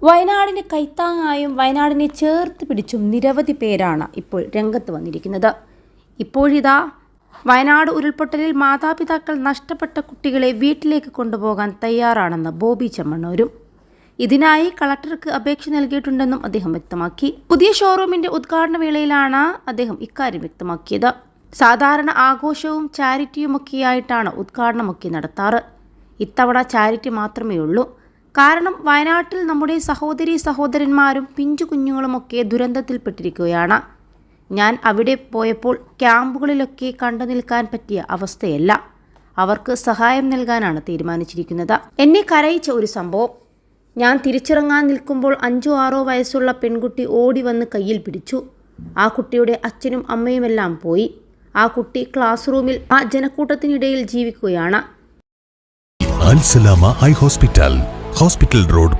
വയനാടിന് കൈത്താങ്ങായും വയനാടിനെ ചേർത്ത് പിടിച്ചും നിരവധി പേരാണ് ഇപ്പോൾ രംഗത്ത് വന്നിരിക്കുന്നത്. ഇപ്പോഴിതാ വയനാട് ഉരുൾപൊട്ടലിൽ മാതാപിതാക്കൾ നഷ്ടപ്പെട്ട കുട്ടികളെ വീട്ടിലേക്ക് കൊണ്ടുപോകാൻ തയ്യാറാണെന്ന് ബോബി ചെമ്മണ്ണൂരും. ഇതിനായി കളക്ടർക്ക് അപേക്ഷ നൽകിയിട്ടുണ്ടെന്നും അദ്ദേഹം വ്യക്തമാക്കി. പുതിയ ഷോറൂമിന്റെ ഉദ്ഘാടന വേളയിലാണ് അദ്ദേഹം ഇക്കാര്യം വ്യക്തമാക്കിയത്. സാധാരണ ആഘോഷവും ചാരിറ്റിയുമൊക്കെയായിട്ടാണ് ഉദ്ഘാടനമൊക്കെ നടത്താറ്. ഇത്തവണ ചാരിറ്റി മാത്രമേ ഉള്ളൂ. കാരണം വയനാട്ടിൽ നമ്മുടെ സഹോദരീ സഹോദരന്മാരും പിഞ്ചു കുഞ്ഞുങ്ങളുമൊക്കെ ദുരന്തത്തിൽപ്പെട്ടിരിക്കുകയാണ്. ഞാൻ അവിടെ പോയപ്പോൾ ക്യാമ്പുകളിലൊക്കെ കണ്ടു നിൽക്കാൻ പറ്റിയ അവസ്ഥയല്ല. അവർക്ക് സഹായം നൽകാനാണ് തീരുമാനിച്ചിരിക്കുന്നത്. എന്നെ കരയിച്ച ഒരു സംഭവം, ഞാൻ തിരിച്ചിറങ്ങാൻ നിൽക്കുമ്പോൾ 5-6 വയസ്സുള്ള പെൺകുട്ടി ഓടി വന്ന് കയ്യിൽ പിടിച്ചു. ആ കുട്ടിയുടെ അച്ഛനും അമ്മയുമെല്ലാം പോയി. ആ കുട്ടി ക്ലാസ് റൂമിൽ ആ ജനക്കൂട്ടത്തിനിടയിൽ ജീവിക്കുകയാണ്. അൽ സലാമ ഐ ഹോസ്പിറ്റൽ, ഹോസ്പിറ്റൽ റോഡ്.